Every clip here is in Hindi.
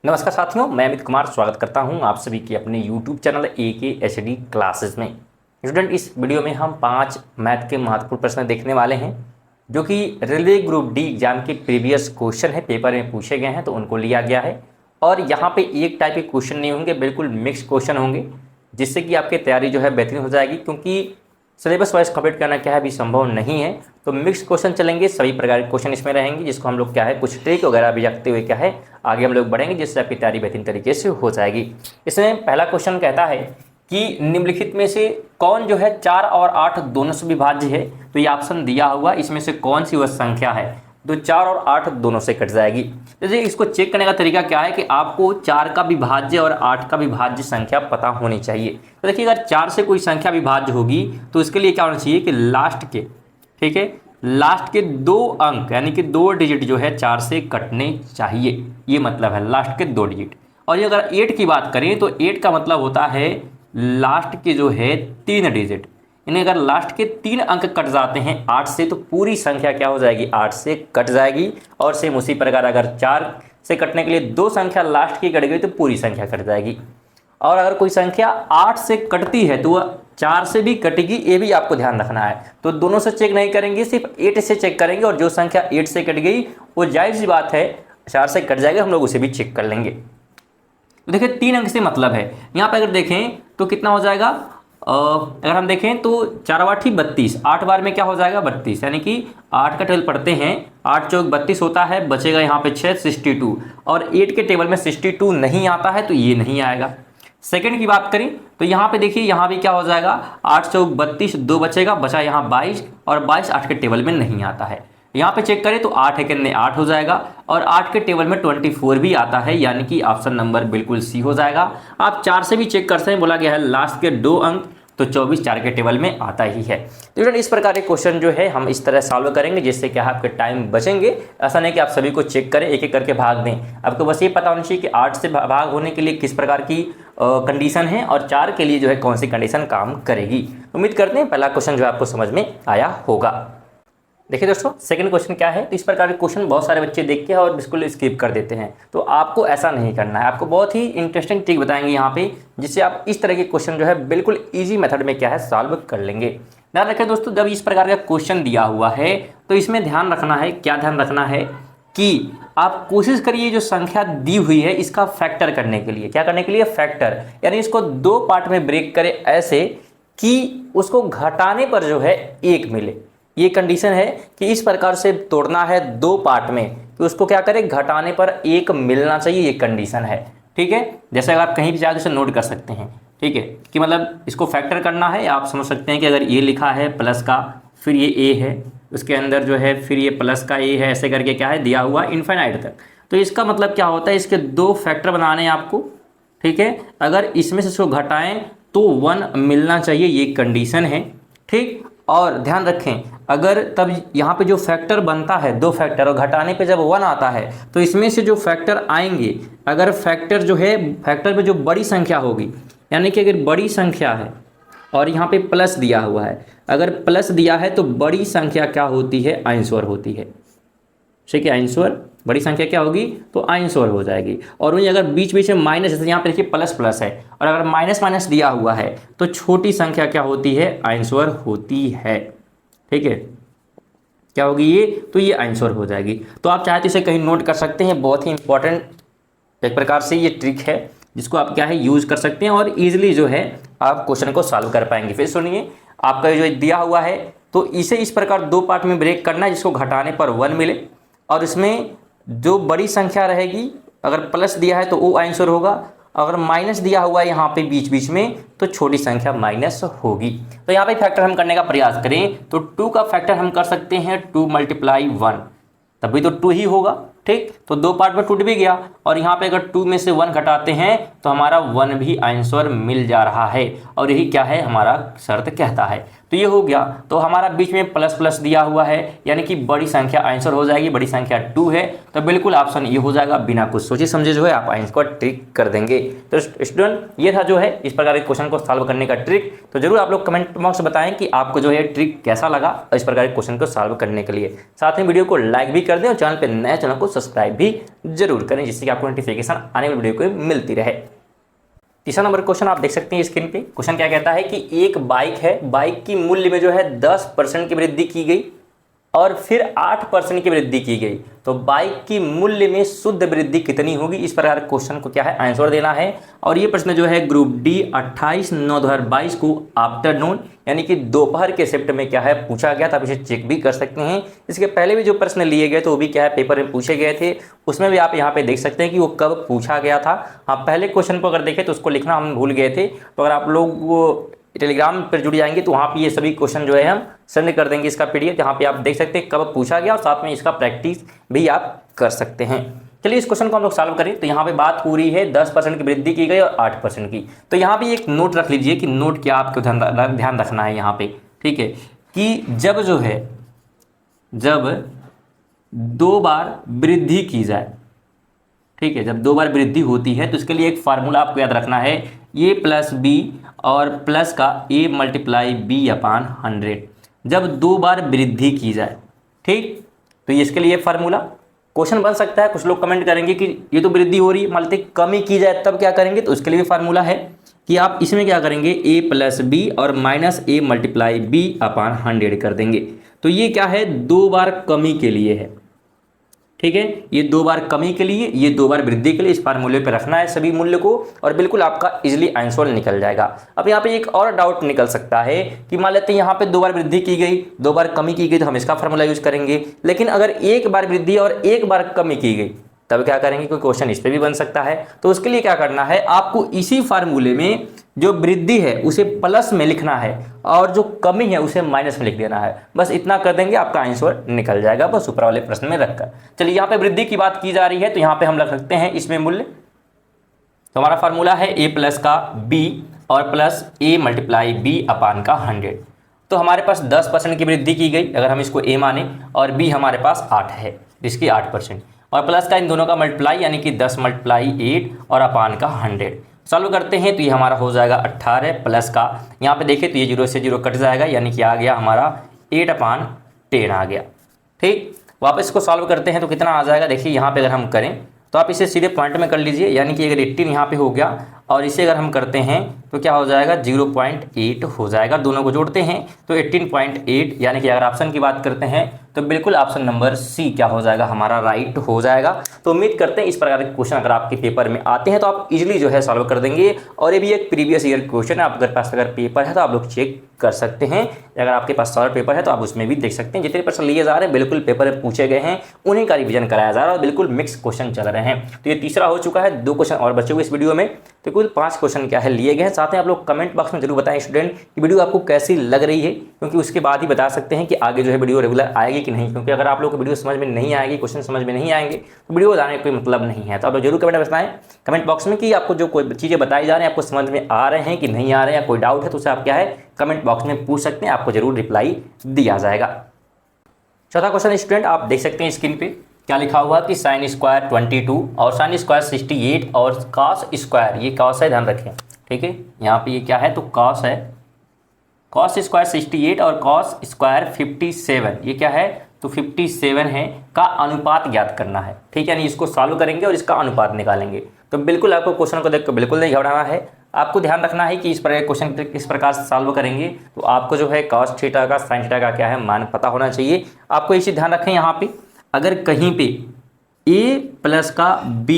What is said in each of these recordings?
नमस्कार साथियों, मैं अमित कुमार स्वागत करता हूं आप सभी की अपने YouTube चैनल AKHD क्लासेस में। स्टूडेंट, इस वीडियो में हम 5 मैथ के महत्वपूर्ण प्रश्न देखने वाले हैं जो कि रेलवे ग्रुप डी एग्जाम के प्रीवियस क्वेश्चन है, पेपर में पूछे गए हैं तो उनको लिया गया है। और यहाँ पे एक टाइप के क्वेश्चन नहीं होंगे, बिल्कुल मिक्स क्वेश्चन होंगे, जिससे कि आपकी तैयारी जो है बेहतरीन हो जाएगी, क्योंकि सिलेबस वाइज कंप्लीट करना क्या है अभी संभव नहीं है। तो मिक्स क्वेश्चन चलेंगे, सभी प्रकार के क्वेश्चन इसमें रहेंगे, जिसको हम लोग क्या है कुछ ट्रिक वगैरह भी रखते हुए क्या है आगे हम लोग बढ़ेंगे, जिससे आपकी तैयारी बेहतरीन तरीके से हो जाएगी। इसमें पहला क्वेश्चन कहता है कि निम्नलिखित में से कौन जो है 4 और 8 दोनों से विभाज्य है। तो ये ऑप्शन दिया हुआ, इसमें से कौन सी वह संख्या है तो 4 और 8 दोनों से कट जाएगी। जैसे इसको चेक करने का तरीका क्या है कि आपको 4 का विभाज्य और 8 का विभाज्य संख्या पता होनी चाहिए। तो देखिए, अगर 4 से कोई संख्या विभाज्य होगी तो इसके लिए क्या होना चाहिए कि लास्ट के, ठीक है, लास्ट के 2 अंक यानी कि 2 डिजिट जो है 4 से कटने चाहिए, ये मतलब है लास्ट के 2 डिजिट। और ये अगर 8 की बात करें तो 8 का मतलब होता है लास्ट के जो है 3 डिजिट, यानी अगर लास्ट के 3 अंक कट जाते हैं 8 से तो पूरी संख्या क्या हो जाएगी 8 से कट जाएगी। और सेम उसी प्रकार अगर 4 से कटने के लिए 2 संख्या लास्ट की कट गई तो पूरी संख्या कट जाएगी। और अगर कोई संख्या 8 से कटती है तो वह 4 से भी कटेगी, ये भी आपको ध्यान रखना है। तो दोनों से चेक नहीं करेंगे, सिर्फ 8 से चेक करेंगे, और जो संख्या 8 से कट गई वो जाहिर सी बात है 4 से कट जाएगा, हम लोग उसे भी चेक कर लेंगे। देखिए 3 अंक से मतलब है, यहाँ पर अगर देखें तो कितना हो जाएगा, अगर हम देखें तो 4 8 32, 8 बार में क्या हो जाएगा 32, यानी कि 8 का टेबल पढ़ते हैं, 8 चौक 32 होता है, बचेगा यहाँ पे 6 62, और 8 के टेबल में 62 नहीं आता है तो ये नहीं आएगा। सेकंड की बात करें तो यहाँ पे देखिए, यहाँ भी क्या हो जाएगा 8 चौक 32, 2 बचेगा, बचा यहाँ 22, और 22 8 के टेबल में नहीं आता है। यहाँ पे चेक करें तो 8 एकन्ने 8 हो जाएगा, और 8 के टेबल में 24 भी आता है, यानी कि ऑप्शन नंबर बिल्कुल सी हो जाएगा। आप 4 से भी चेक कर सकते हैं, बोला गया है लास्ट के 2 अंक, तो 24 4 के टेबल में आता ही है। तो इस प्रकार के क्वेश्चन जो है हम इस तरह सॉल्व करेंगे, जिससे क्या है आपके टाइम बचेंगे। ऐसा नहीं कि आप सभी को चेक करें, एक एक करके भाग दें। आपको बस ये पता होना चाहिए कि 8 से भाग होने के लिए किस प्रकार की कंडीशन है, और 4 के लिए जो है कौन सी कंडीशन काम करेगी। उम्मीद करते हैं पहला क्वेश्चन जो आपको समझ में आया होगा। देखिए दोस्तों, सेकंड क्वेश्चन क्या है, तो इस प्रकार के क्वेश्चन बहुत सारे बच्चे देखते हैं और बिल्कुल स्किप कर देते हैं। तो आपको ऐसा नहीं करना है, आपको बहुत ही इंटरेस्टिंग ट्रिक बताएंगे यहाँ पे, जिससे आप इस तरह के क्वेश्चन जो है बिल्कुल इजी मेथड में क्या है सॉल्व कर लेंगे। ध्यान रखें दोस्तों, जब इस प्रकार का क्वेश्चन दिया हुआ है तो इसमें ध्यान रखना है, क्या ध्यान रखना है कि आप कोशिश करिए जो संख्या दी हुई है इसका फैक्टर करने के लिए, क्या करने के लिए फैक्टर, यानी इसको 2 पार्ट में ब्रेक करें ऐसे कि उसको घटाने पर जो है 1 मिले। ये कंडीशन है कि इस प्रकार से तोड़ना है 2 पार्ट में, तो उसको क्या करें घटाने पर 1 मिलना चाहिए, ये कंडीशन है। ठीक है, जैसे अगर आप कहीं भी जाकर इसे नोट कर सकते हैं, ठीक है, कि मतलब इसको फैक्टर करना है। आप समझ सकते हैं कि अगर ये लिखा है प्लस का, फिर ये ए है, उसके अंदर जो है फिर ये प्लस का ए है, ऐसे करके क्या है दिया हुआ इनफाइनाइट तक। तो इसका मतलब क्या होता है, इसके 2 फैक्टर बनाने हैं आपको, ठीक है। अगर इसमें से इसको घटाएं तो 1 मिलना चाहिए, ये कंडीशन है, ठीक। और ध्यान रखें, अगर तब यहाँ पे जो फैक्टर बनता है 2 फैक्टर, और घटाने पे जब 1 आता है तो इसमें से जो फैक्टर आएंगे, अगर फैक्टर जो है फैक्टर में जो बड़ी संख्या होगी, यानी कि अगर बड़ी संख्या है और यहाँ पे प्लस दिया हुआ है, अगर प्लस दिया है तो बड़ी संख्या क्या होती है आंसर होती है, ठीक है। आंसर बड़ी संख्या क्या होगी तो आंसर हो जाएगी। और वही अगर बीच बीच में माइनस, जैसे यहाँ पे देखिए प्लस प्लस है और अगर माइनस माइनस दिया हुआ है तो छोटी संख्या क्या होती है आंसर होती है, ठीक है। क्या होगी ये, तो ये आंसर हो जाएगी। तो आप चाहे तो इसे कहीं नोट कर सकते हैं, बहुत ही इंपॉर्टेंट एक प्रकार से ये ट्रिक है, जिसको आप क्या है यूज कर सकते हैं और ईजिली जो है आप क्वेश्चन को सॉल्व कर पाएंगे। फिर सुनिए, आपका जो दिया हुआ है तो इसे इस प्रकार 2 पार्ट में ब्रेक करना है, जिसको घटाने पर 1 मिले, और इसमें जो बड़ी संख्या रहेगी, अगर प्लस दिया है तो वो आंसर होगा, अगर माइनस दिया हुआ है यहाँ पे बीच बीच में तो छोटी संख्या माइनस होगी। तो यहाँ पे फैक्टर हम करने का प्रयास करें तो 2 का फैक्टर हम कर सकते हैं 2 × 1, तभी तो 2 ही होगा, ठीक। तो 2 पार्ट में टूट भी गया, और यहाँ पे अगर 2 में से 1 घटाते हैं तो हमारा 1 भी आंसर मिल जा रहा है और यही क्या है हमारा शर्त कहता है। तो ये हो गया। तो हमारा बीच में प्लस प्लस दिया हुआ है यानी कि बड़ी संख्या आंसर हो जाएगी, बड़ी संख्या 2 है तो बिल्कुल ऑप्शन ये हो जाएगा। बिना कुछ सोचे समझे जो है आप आंसर को ट्रिक कर देंगे। तो स्टूडेंट ये था जो है इस प्रकार के क्वेश्चन को सॉल्व करने का ट्रिक। तो जरूर आप लोग कमेंट बॉक्स में बताएं कि आपको जो है ट्रिक कैसा लगा इस प्रकार के क्वेश्चन को सॉल्व करने के लिए। साथ में वीडियो को लाइक भी कर दें और चैनल पर नए चैनल को सब्सक्राइब भी जरूर करें जिससे कि आपको नोटिफिकेशन आने वाली वीडियो को मिलती रहे। तीसरा नंबर क्वेश्चन आप देख सकते हैं स्क्रीन पे। क्वेश्चन क्या कहता है कि एक बाइक है, बाइक की मूल्य में जो है 10% की वृद्धि की गई और फिर 8% की वृद्धि की गई, तो बाइक की मूल्य में शुद्ध वृद्धि कितनी होगी। इस प्रकार क्वेश्चन को क्या है आंसर देना है। और ये प्रश्न जो है ग्रुप डी 28/9/2022 को आफ्टरनून यानी कि दोपहर के शिफ्ट में क्या है पूछा गया था। आप इसे चेक भी कर सकते हैं। इसके पहले भी जो प्रश्न लिए गए तो वो भी क्या है पेपर में पूछे गए थे, उसमें भी आप यहाँ पे देख सकते हैं कि वो कब पूछा गया था। हाँ पहले क्वेश्चन को अगर देखें तो उसको लिखना हम भूल गए थे, तो अगर आप लोग वो टेलीग्राम पर जुड़ जाएंगे तो वहाँ पे ये सभी क्वेश्चन जो है हम सेंड कर देंगे इसका पीडीएफ। यहाँ पे आप देख सकते हैं कब पूछा गया और साथ में इसका प्रैक्टिस भी आप कर सकते हैं। चलिए इस क्वेश्चन को हम लोग सॉल्व करें। तो यहाँ पे बात हो रही है 10% की वृद्धि की गई और 8% की। तो यहाँ पे एक नोट रख लीजिए कि नोट क्या आपको ध्यान रखना है यहाँ पे, ठीक है, कि जब जो है जब 2 बार वृद्धि की जाए, ठीक है, जब 2 बार वृद्धि होती है तो इसके लिए एक फार्मूला आपको याद रखना है, ए प्लस बी और प्लस का ए मल्टीप्लाई बी अपॉन 100 जब 2 बार वृद्धि की जाए, ठीक। तो ये इसके लिए फार्मूला क्वेश्चन बन सकता है। कुछ लोग कमेंट करेंगे कि ये तो वृद्धि हो रही है, मान लेते कमी की जाए तब क्या करेंगे, तो उसके लिए भी फार्मूला है कि आप इसमें क्या करेंगे ए प्लस बी और minus A multiply B upon 100 कर देंगे। तो ये क्या है 2 बार कमी के लिए है, ठीक है, ये 2 बार कमी के लिए, ये 2 बार वृद्धि के लिए। इस फार्मूले पे रखना है सभी मूल्य को और बिल्कुल आपका इजीली आंसर निकल जाएगा। अब यहाँ पे एक और डाउट निकल सकता है कि मान लेते हैं यहाँ पे 2 बार वृद्धि की गई, 2 बार कमी की गई तो हम इसका फार्मूला यूज करेंगे। लेकिन अगर 1 बार वृद्धि और 1 बार कमी की गई तब क्या करेंगे, कोई क्वेश्चन इस पर भी बन सकता है। तो उसके लिए क्या करना है, आपको इसी फार्मूले में जो वृद्धि है उसे प्लस में लिखना है और जो कमी है उसे माइनस में लिख देना है। बस इतना कर देंगे आपका आंसर निकल जाएगा, बस ऊपर वाले प्रश्न में रखकर। चलिए यहाँ पे वृद्धि की बात की जा रही है तो यहाँ पे हम रख सकते हैं इसमें मूल्य। तो हमारा फार्मूला है ए प्लस का बी और प्लस ए मल्टीप्लाई बी अपान का 100। तो हमारे पास 10% की वृद्धि की गई अगर हम इसको ए माने, और बी हमारे पास 8 है जिसकी 8%, और प्लस का इन दोनों का मल्टीप्लाई यानी कि 10 मल्टीप्लाई 8 और अपान का 100। सॉल्व करते हैं तो ये हमारा हो जाएगा 18 प्लस का, यहाँ पे देखें तो ये 0 से 0 कट जाएगा यानी कि आ गया हमारा 8/10 आ गया, ठीक। वापस इसको सॉल्व करते हैं तो कितना आ जाएगा, देखिए यहाँ पे अगर हम करें तो आप इसे सीधे पॉइंट में कर लीजिए, यानी कि अगर 18 यहाँ पे हो गया और इसे अगर हम करते हैं तो क्या हो जाएगा 0.8 हो जाएगा। दोनों को जोड़ते हैं तो 18.8, यानी कि अगर ऑप्शन की बात करते हैं तो बिल्कुल ऑप्शन नंबर सी क्या हो जाएगा हमारा राइट हो जाएगा। तो उम्मीद करते हैं इस प्रकार के क्वेश्चन अगर आपके पेपर में आते हैं तो आप इजीली जो है सॉल्व कर देंगे। और ये भी एक प्रीवियस ईयर क्वेश्चन है, आपके पास अगर पेपर है तो आप लोग चेक कर सकते हैं। अगर आपके पास सॉल्व पेपर है तो आप उसमें भी देख सकते हैं। जितने प्रश्न लिए जा रहे हैं बिल्कुल पेपर में पूछे गए हैं, उन्हीं का रिविजन कराया जा रहा है और बिल्कुल मिक्स क्वेश्चन चल रहे हैं। तो ये तीसरा हो चुका है, 2 क्वेश्चन और बचे हुए इस वीडियो में, तो कुल 5 क्वेश्चन क्या है लिए गए हैं। साथ में आप लोग कमेंट बॉक्स में जरूर बताएं स्टूडेंट कि वीडियो आपको कैसी लग रही है, क्योंकि उसके बाद ही बता सकते हैं कि आगे जो है वीडियो रेगुलर आएगी कि नहीं। क्योंकि अगर आप लोग को वीडियो समझ में नहीं आएगी, क्वेश्चन समझ में नहीं आएंगे तो वीडियो बनाने का कोई मतलब नहीं है। तो आप लोग जरूर कमेंट बताएं कमेंट बॉक्स में कि आपको जो कोई चीज़ें बताई जा रही हैं आपको समझ में आ रहे हैं कि नहीं आ रहे हैं, या कोई डाउट है तो उसे आप क्या है कमेंट बॉक्स में पूछ सकते हैं, आपको जरूर रिप्लाई दिया जाएगा। चौथा क्वेश्चन स्टूडेंट आप देख सकते हैं स्क्रीन पे क्या लिखा हुआ कि साइन स्क्वायर 22 और साइन स्क्वायर 68 और कॉस स्क्वायर, ये कॉस है ध्यान रखें, ठीक है। यहाँ पे ये क्या है तो कॉस है, कॉस स्क्वायर 68 और कॉस स्क्वायर 57, ये क्या है तो 57 है का अनुपात ज्ञात करना है, ठीक है। यानी इसको सॉल्व करेंगे और इसका अनुपात निकालेंगे। तो बिल्कुल आपको क्वेश्चन को देखकर बिल्कुल नहीं घबराना है, आपको ध्यान रखना है कि इस प्रकार क्वेश्चन किस प्रकार से सॉल्व करेंगे। तो आपको जो है कॉस थीटा का साइन थीटा का क्या है मान पता होना चाहिए। आपको इसी ध्यान रखें, यहाँ पे अगर कहीं पे a प्लस का b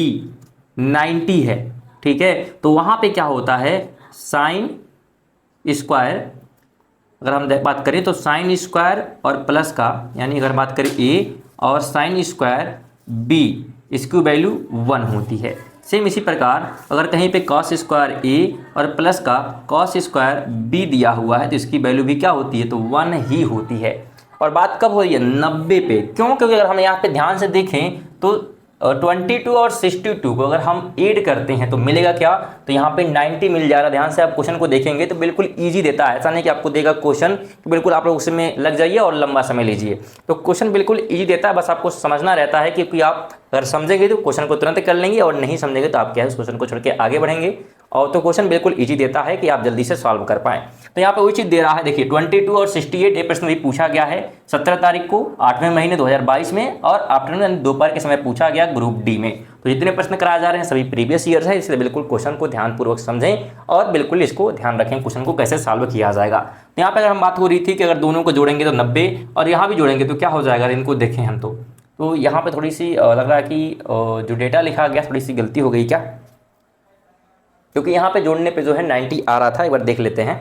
90 है, ठीक है, तो वहाँ पे क्या होता है साइन स्क्वायर, अगर हम बात करें तो साइन स्क्वायर और प्लस का, यानी अगर बात करें a और साइन स्क्वायर b, इसकी वैल्यू 1 होती है। सेम इसी प्रकार अगर कहीं पे कॉस स्क्वायर a और प्लस का कॉस स्क्वायर b दिया हुआ है तो इसकी वैल्यू भी क्या होती है तो 1 ही होती है। और बात कब हो रही है 90 पे, क्यों, क्योंकि अगर हम यहाँ पे ध्यान से देखें तो 22 और 62 को अगर हम ऐड करते हैं तो मिलेगा क्या, तो यहाँ पे 90 मिल जा रहा है। ध्यान से आप क्वेश्चन को देखेंगे तो बिल्कुल इजी देता है, ऐसा नहीं कि आपको देगा क्वेश्चन कि बिल्कुल आप लोग उसमें लग जाइए और लंबा समय लीजिए। तो क्वेश्चन बिल्कुल इजी देता है, बस आपको समझना रहता है क्योंकि आप अगर समझेंगे तो क्वेश्चन को तुरंत कर लेंगे और नहीं समझेंगे तो आप क्या है उस क्वेश्चन को छोड़ के आगे बढ़ेंगे। और तो क्वेश्चन बिल्कुल इजी देता है कि आप जल्दी से सॉल्व कर पाएँ। तो यहाँ पे वही चीज़ दे रहा है, देखिए 22 और 68 ये प्रश्न भी पूछा गया है 17 तारीख को 8वें महीने 2022 में, और आफ्टरनून दोपहर के समय पूछा गया ग्रुप डी में। तो जितने प्रश्न कराए जा रहे हैं सभी प्रीवियस ईयर है, इसलिए बिल्कुल क्वेश्चन को ध्यानपूर्वक समझें और बिल्कुल इसको ध्यान रखें क्वेश्चन को कैसे सॉल्व किया जाएगा। तो यहाँ पे अगर हम बात हो रही थी कि अगर दोनों को जोड़ेंगे तो 90 और यहाँ भी जोड़ेंगे तो क्या हो जाएगा, अगर इनको देखें हम तो यहाँ पे थोड़ी सी लग रहा है कि जो डेटा लिखा गया थोड़ी सी गलती हो गई क्या, क्योंकि यहाँ पे जोड़ने पे जो है 90 आ रहा था। एक बार देख लेते हैं।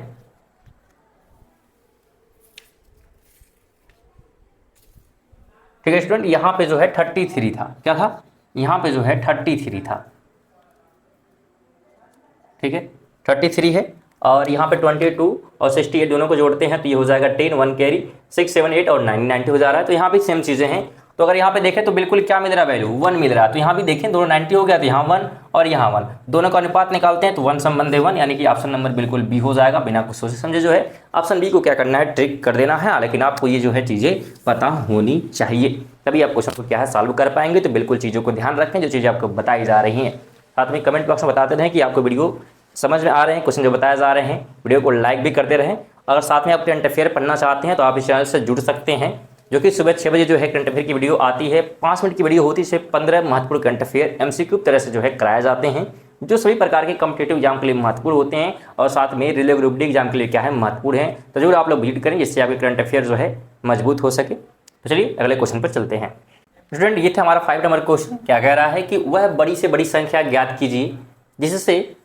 ठीक है स्टूडेंट, यहाँ पे जो है 33 था, क्या था, यहाँ पे जो है 33 था। ठीक है 33 है, और यहाँ पे 22 और 68 दोनों को जोड़ते हैं तो ये हो जाएगा 10, 1 कैरी, 6, 7, 8 और 9, 90 हो जा रहा है। तो यहाँ भी सेम चीज़ें हैं। तो अगर यहाँ पे देखें तो बिल्कुल क्या मिल रहा है, वैल्यू 1 मिल रहा है। तो यहाँ भी देखें दोनों 90 हो गया, तो यहाँ 1 और यहाँ 1 दोनों का अनुपात निकालते हैं तो 1 संबंध 1, यानी कि ऑप्शन नंबर बिल्कुल बी हो जाएगा। बिना कुछ सोचे समझे जो है ऑप्शन बी को क्या करना है, ट्रिक कर देना है। लेकिन आपको ये जो है चीज़ें पता होनी चाहिए, तभी आप क्वेश्चन को क्या है सॉल्व कर पाएंगे। तो बिल्कुल चीज़ों को ध्यान रखें जो चीज़ें आपको बताई जा रही हैं। साथ में कमेंट बॉक्स में बताते रहें कि आपको वीडियो समझ में आ रहे हैं, क्वेश्चन जो बताए जा रहे हैं। वीडियो को लाइक भी करते रहें। अगर साथ में आप करंट अफेयर पढ़ना चाहते हैं तो आप इस चैनल से जुड़ सकते हैं, जो कि सुबह 6 बजे जो है करंट अफेयर की वीडियो आती है। 5 मिनट की वीडियो होती है, इससे 15 महत्वपूर्ण करंट अफेयर MCQ तरह से जो है कराए जाते हैं, जो सभी प्रकार के कॉम्पिटिटिव एग्जाम के लिए महत्वपूर्ण होते हैं और साथ में रेलवे ग्रुप डी एग्जाम के लिए क्या है महत्वपूर्ण है। तो जरूर आप लोग विजिट करें जिससे आपके करंट अफेयर जो है मजबूत हो सके। तो चलिए अगले क्वेश्चन पर चलते हैं। स्टूडेंट ये था हमारा 5 नंबर क्वेश्चन। क्या कह रहा है कि वह बड़ी से बड़ी संख्या ज्ञात कीजिए जिससे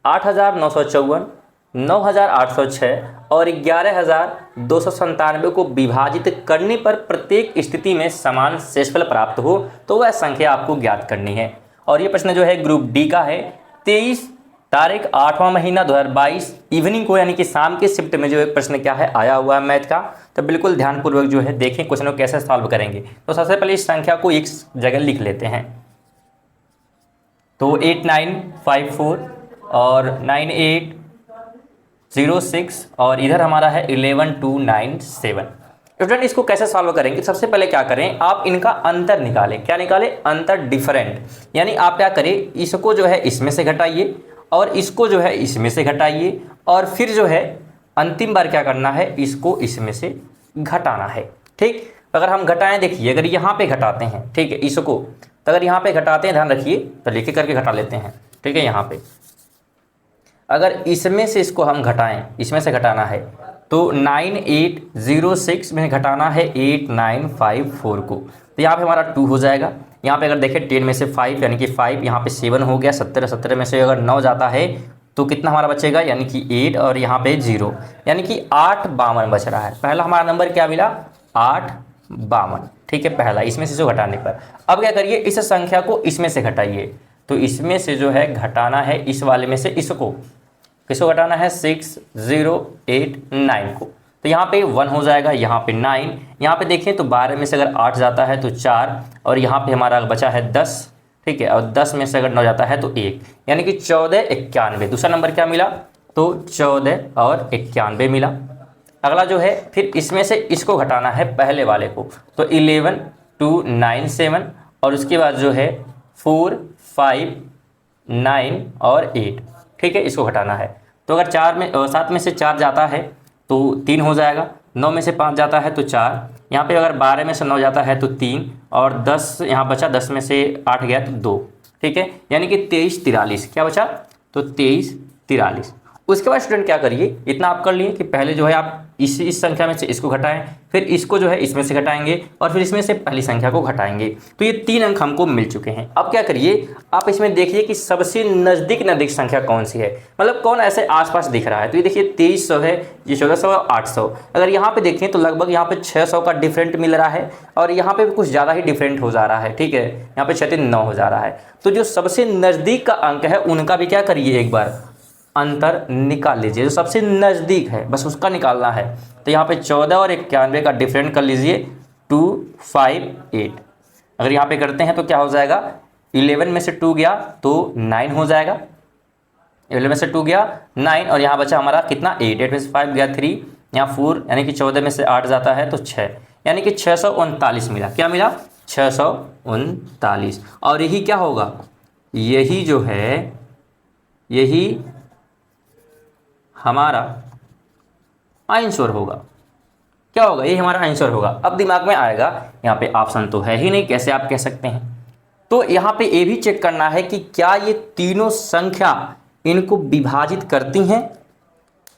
8,954, 9,806 और 11,297 को विभाजित करने पर प्रत्येक स्थिति में समान शेषफल प्राप्त हो, तो वह संख्या आपको ज्ञात करनी है। और ये प्रश्न जो है ग्रुप डी का है। 23 तारीख 8वां महीना 2022 इवनिंग को, यानी कि शाम के शिफ्ट में जो है प्रश्न क्या है आया हुआ है मैथ का। तो बिल्कुल ध्यानपूर्वक जो है देखें क्वेश्चन को कैसे सॉल्व करेंगे। तो सबसे पहले इस संख्या को एक जगह लिख लेते हैं। तो 8954 और 9806 और इधर हमारा है 11297। स्टूडेंट इसको कैसे सॉल्व करेंगे, सबसे पहले क्या करें, आप इनका अंतर निकालें। क्या निकालें, अंतर डिफरेंट। यानी आप क्या करें, इसको जो है इसमें से घटाइए और इसको जो है इसमें से घटाइए, और फिर जो है अंतिम बार क्या करना है, इसको इसमें से घटाना है। ठीक, अगर हम घटाएं, देखिए अगर यहाँ पे घटाते हैं, ठीक है, इसको तो अगर यहाँ पे घटाते हैं, ध्यान रखिए, तो लिख करके घटा लेते हैं। ठीक है, यहाँ पे अगर इसमें से इसको हम घटाएं, इसमें से घटाना है तो 9806 में घटाना है 8954 को, तो यहाँ पे हमारा 2 हो जाएगा। यहाँ पे अगर देखें 10 में से 5 यानी कि 5, यहाँ पे 7 हो गया, 17 में से अगर 9 जाता है तो कितना हमारा बचेगा, यानी कि 8 और यहाँ पे 0, यानी कि 852 बच रहा है। पहला हमारा नंबर क्या मिला, 852। ठीक है, पहला इसमें से जो घटाने पर। अब क्या करिए, इस संख्या को इसमें से घटाइए। तो इसमें से जो है घटाना है इस वाले में से इसको, किसको घटाना है, 6089 को। तो यहाँ पे 1 हो जाएगा, यहाँ पे 9, यहाँ पे देखें तो 12 में से अगर 8 जाता है तो 4, और यहाँ पे हमारा बचा है 10। ठीक है, और 10 में से अगर 9 जाता है तो 1, यानी कि 1491। दूसरा नंबर क्या मिला, तो 14 और 91 मिला। अगला जो है फिर इसमें से इसको घटाना है पहले वाले को, तो 11297 और उसके बाद जो है 4, 5, 9 और 8। ठीक है, इसको घटाना है। तो अगर 7 में से 4 जाता है तो 3 हो जाएगा, 9 में से 5 जाता है तो 4, यहाँ पे अगर 12 में से 9 जाता है तो 3, और 10 यहाँ बचा, 10 में से 8 गया तो 2। ठीक है, यानी कि 2343। क्या बचा, तो 2343। उसके बाद स्टूडेंट क्या करिए, इतना आप कर लिए कि पहले जो है आप इस संख्या में से इसको घटाएं, फिर इसको जो है इसमें से घटाएंगे, और फिर इसमें से पहली संख्या को घटाएंगे। तो ये 3 अंक हमको मिल चुके हैं। अब क्या करिए, आप इसमें देखिए कि सबसे नज़दीक संख्या कौन सी है, मतलब कौन ऐसे आसपास दिख रहा है। तो ये देखिए 2300 है, ये 1400 और 800। अगर यहाँ पे देखें तो लगभग यहाँ पे 600 का डिफरेंट मिल रहा है, और यहाँ पे भी कुछ ज़्यादा ही डिफरेंट हो जा रहा है। ठीक है, यहाँ पे 6-3-9 हो जा रहा है। तो जो सबसे नज़दीक का अंक है उनका भी क्या करिए, एक बार अंतर निकाल लीजिए। जो सबसे नज़दीक है बस उसका निकालना है। तो यहाँ पे 14 और 91 का डिफरेंट कर लीजिए, 258। अगर यहाँ पे करते हैं तो क्या हो जाएगा, 11 में से 2 गया तो 9 हो जाएगा, 11 में से 2 गया 9, और यहाँ बचा हमारा कितना 8, 8 में से 5 गया 3, यहाँ 4, यानी कि 14 में से 8 जाता है तो 6, यानी कि 639 मिला। क्या मिला, 639। और यही क्या होगा, यही जो है, यही हमारा आंसर होगा। क्या होगा, ये हमारा आंसर होगा। अब दिमाग में आएगा यहाँ पे ऑप्शन तो है ही नहीं, कैसे आप कह सकते हैं। तो यहाँ पे ये भी चेक करना है कि क्या ये तीनों संख्या इनको विभाजित करती हैं।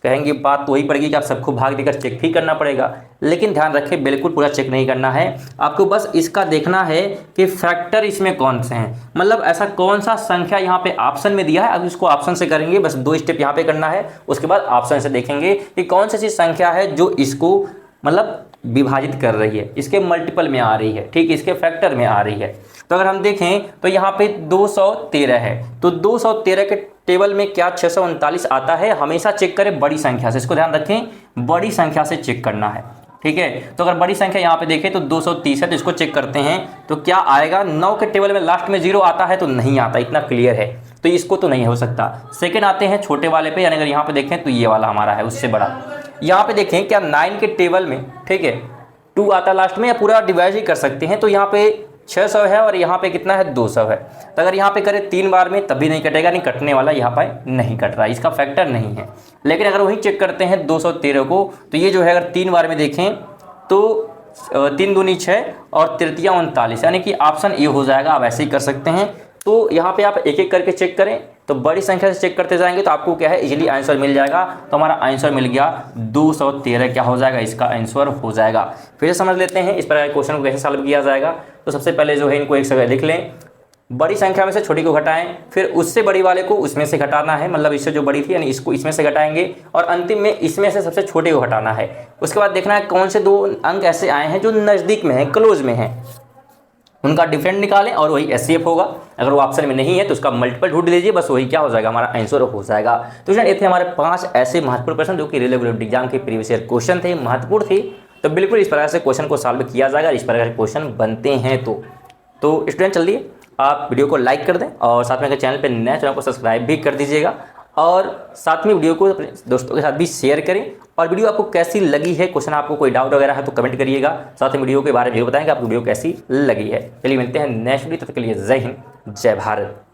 कहेंगे बात तो वही पड़ेगी कि आप सबको भाग देकर चेक भी करना पड़ेगा, लेकिन ध्यान रखें बिल्कुल पूरा चेक नहीं करना है आपको, बस इसका देखना है कि फैक्टर इसमें कौन से हैं, मतलब ऐसा कौन सा संख्या यहाँ पे ऑप्शन में दिया है। अब इसको ऑप्शन से करेंगे, बस 2 स्टेप यहाँ पे करना है, उसके बाद ऑप्शन से देखेंगे कि कौन सी ऐसी संख्या है जो इसको मतलब विभाजित कर रही है, इसके मल्टीपल में आ रही है, ठीक, इसके फैक्टर में आ रही है। तो अगर हम देखें तो यहाँ पे 213 है, तो 213 के टेबल में क्या 639 आता है। हमेशा चेक करें बड़ी संख्या से, इसको ध्यान रखें, बड़ी संख्या से चेक करना है, ठीक है। तो अगर बड़ी संख्या यहाँ पे देखें तो 230 है, तो इसको चेक करते हैं तो क्या आएगा। 9 के टेबल में लास्ट में 0 आता है तो नहीं आता, इतना क्लियर है, तो इसको तो नहीं हो सकता। सेकेंड आते हैं छोटे वाले पे, यानी अगर यहाँ पे देखें तो ये वाला हमारा है उससे बड़ा। यहाँ पे देखें क्या 9 के टेबल में, ठीक है, 2 आता लास्ट में, या पूरा डिवाइड ही कर सकते हैं, तो यहाँ पे 600 है और यहाँ पे कितना है 200 है। तो अगर यहाँ पे करें 3 बार में तब भी नहीं कटेगा, नहीं कटने वाला, यहाँ पे नहीं कट रहा, इसका फैक्टर नहीं है। लेकिन अगर वही चेक करते हैं 213 को, तो ये जो है अगर 3 बार में देखें तो 3 दूनी 6 और तृतीया 39, यानी कि ऑप्शन ए हो जाएगा। आप ऐसे ही कर सकते हैं। तो यहाँ पे आप एक एक करके चेक करें, तो बड़ी संख्या से चेक करते जाएंगे तो आपको क्या है इजीली आंसर मिल जाएगा। तो हमारा आंसर मिल गया 213, क्या हो जाएगा, इसका आंसर हो जाएगा। फिर से समझ लेते हैं इस प्रकार के क्वेश्चन को कैसे सॉल्व किया जाएगा। तो सबसे पहले जो है इनको एक जगह लिख लें, बड़ी संख्या में से छोटी को घटाएं, फिर उससे बड़ी वाले को उसमें से घटाना है, मतलब इससे जो बड़ी थी यानी इसको इसमें से घटाएंगे, और अंतिम में इसमें से सबसे छोटे को घटाना है। उसके बाद देखना है कौन से 2 अंक ऐसे आए हैं जो नज़दीक में हैं, क्लोज में हैं, उनका डिफरेंट निकालें और वही एचसीएफ होगा। अगर वो ऑप्शन में नहीं है तो उसका मल्टीपल ढूंढ लीजिए, बस वही क्या हो जाएगा, हमारा आंसर हो जाएगा। तो ये थे हमारे 5 ऐसे महत्वपूर्ण प्रश्न जो कि रेलवे ग्रुप एग्जाम के प्रीवियस ईयर क्वेश्चन थे, महत्वपूर्ण थे। तो बिल्कुल इस प्रकार से क्वेश्चन को सॉल्व किया जाएगा, इस प्रकार के क्वेश्चन बनते हैं। तो स्टूडेंट चलिए आप वीडियो को लाइक कर दें और साथ में अगर चैनल पर नए चैनल को सब्सक्राइब भी कर दीजिएगा, और साथ में वीडियो को अपने दोस्तों के साथ भी शेयर करें। और वीडियो आपको कैसी लगी है, क्वेश्चन आपको कोई डाउट वगैरह है तो कमेंट करिएगा, साथ में वीडियो के बारे में भी बताएं कि आपको वीडियो कैसी लगी है। चलिए मिलते हैं नेक्स्ट वीडियो, तब तक के लिए जय हिंद, जय भारत।